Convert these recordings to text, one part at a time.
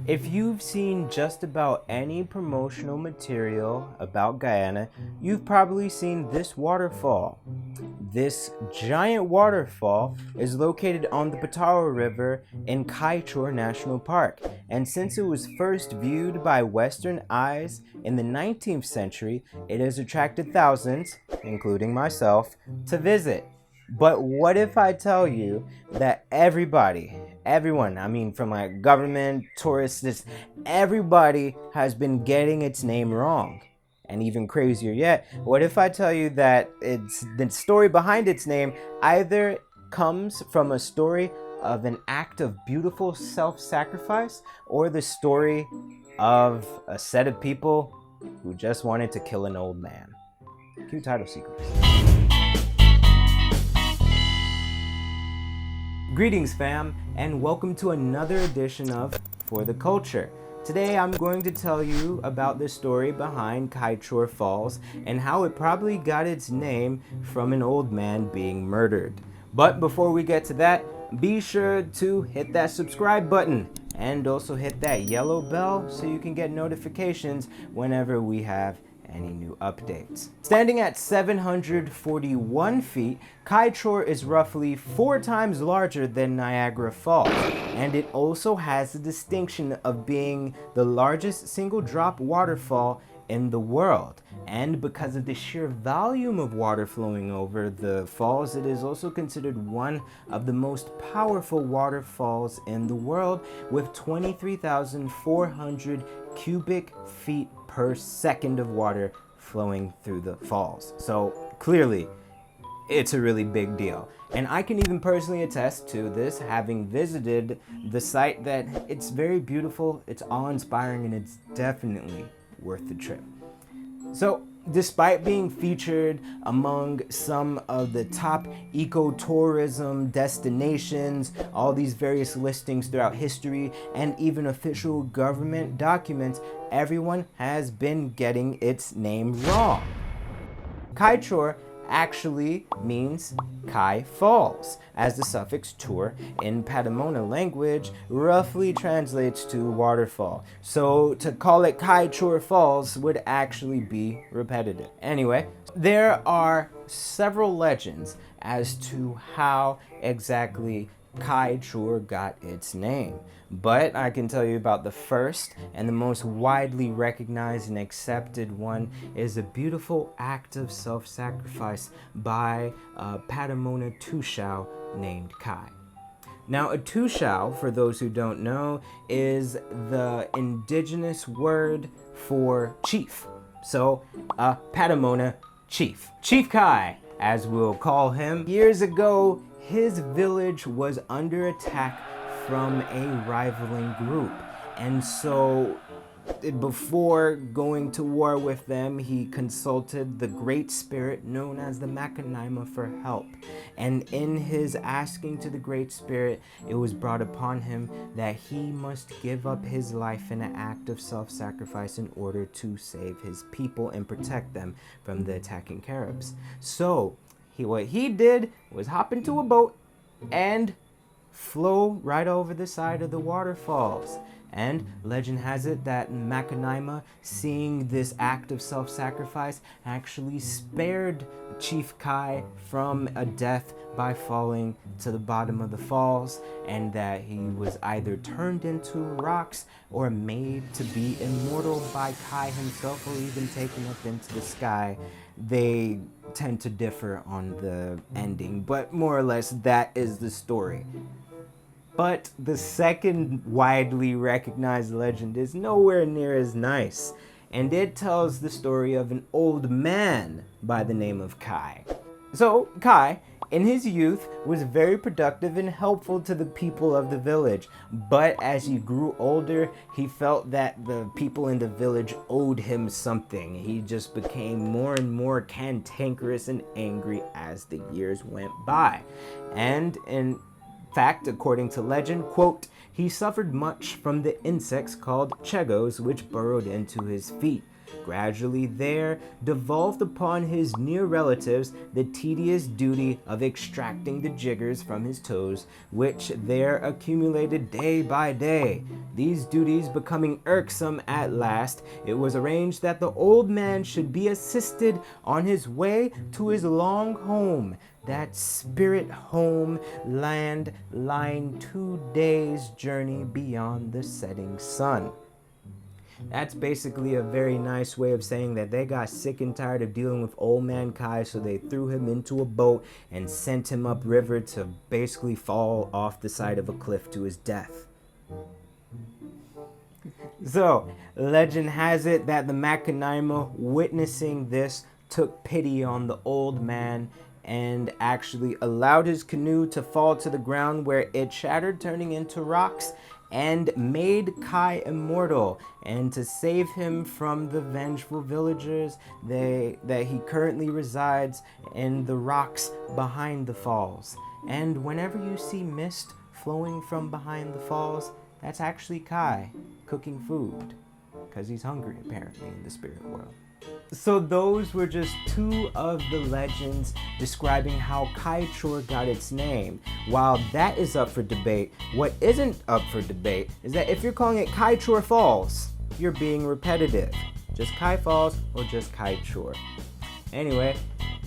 If you've seen just about any promotional material about Guyana, you've probably seen this waterfall. This giant waterfall is located on the Potaro River in Kaieteur National Park, and since it was first viewed by Western eyes in the 19th century, it has attracted thousands, including myself, to visit. But what if I tell you that everyone, I mean from like government, tourists, just everybody has been getting its name wrong? And even crazier yet, what if I tell you that the story behind its name either comes from a story of an act of beautiful self-sacrifice or the story of a set of people who just wanted to kill an old man? Cue title sequence. Greetings fam, and welcome to another edition of For The Culture. Today I'm going to tell you about the story behind Kaieteur Falls and how it probably got its name from an old man being murdered. But before we get to that, be sure to hit that subscribe button and also hit that yellow bell so you can get notifications whenever we have any new updates. Standing at 741 feet, Kaieteur is roughly 4 times larger than Niagara Falls, and it also has the distinction of being the largest single drop waterfall in the world. And because of the sheer volume of water flowing over the falls, it is also considered one of the most powerful waterfalls in the world, with 23,400 cubic feet per second of water flowing through the falls. So clearly, it's a really big deal. And I can even personally attest to this, having visited the site, that it's very beautiful, it's awe-inspiring, and it's definitely worth the trip. So, despite being featured among some of the top ecotourism destinations, all these various listings throughout history, and even official government documents, everyone has been getting its name wrong. Kaieteur actually means Kai Falls, as the suffix "teur" in Patamona language roughly translates to waterfall. So to call it Kaieteur Falls would actually be repetitive. Anyway, there are several legends as to how exactly Kaieteur got its name, but I can tell you about the first and the most widely recognized and accepted one is a beautiful act of self-sacrifice by a Patamona Tushao named Kai. Now, a Tushao, for those who don't know, is the indigenous word for chief. So, a Patamona chief. Chief Kai, as we'll call him. Years ago, his village was under attack from a rivaling group, and so before going to war with them, he consulted the Great Spirit known as the Makanaima for help. And in his asking to the Great Spirit, it was brought upon him that he must give up his life in an act of self-sacrifice in order to save his people and protect them from the attacking Caribs. So what he did was hop into a boat and flow right over the side of the waterfalls. And legend has it that Makanaima, seeing this act of self-sacrifice, actually spared Chief Kai from a death by falling to the bottom of the falls, and that he was either turned into rocks or made to be immortal by Kai himself, or even taken up into the sky. They tend to differ on the ending, but more or less that is the story. But the second widely recognized legend is nowhere near as nice, and it tells the story of an old man by the name of Kai. So Kai, in his youth, was very productive and helpful to the people of the village, but as he grew older, he felt that the people in the village owed him something. He just became more and more cantankerous and angry as the years went by. And in fact, according to legend, quote, he suffered much from the insects called chegos which burrowed into his feet. gradually there devolved upon his near relatives the tedious duty of extracting the jiggers from his toes, which there accumulated day by day. These duties becoming irksome at last, it was arranged that the old man should be assisted on his way to his long home, that spirit home land lying 2 days' journey beyond the setting sun. That's basically a very nice way of saying that they got sick and tired of dealing with old man Kai, so they threw him into a boat and sent him upriver to basically fall off the side of a cliff to his death. So, legend has it that the Makanaima, witnessing this, took pity on the old man and actually allowed his canoe to fall to the ground, where it shattered, turning into rocks, and made Kai immortal. And to save him from the vengeful villagers, that he currently resides in the rocks behind the falls. And whenever you see mist flowing from behind the falls, that's actually Kai cooking food, because he's hungry apparently in the spirit world. So those were just 2 of the legends describing how Kaieteur got its name. While that is up for debate, what isn't up for debate is that if you're calling it Kaieteur Falls, you're being repetitive. Just Kai Falls or just Kaieteur. Anyway,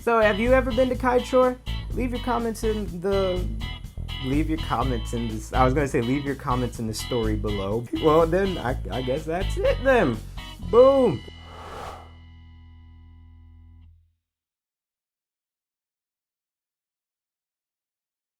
so have you ever been to Kaieteur? Leave your comments in the leave your comments in this. I was gonna say leave your comments in the story below. Well then, I guess that's it then. Boom.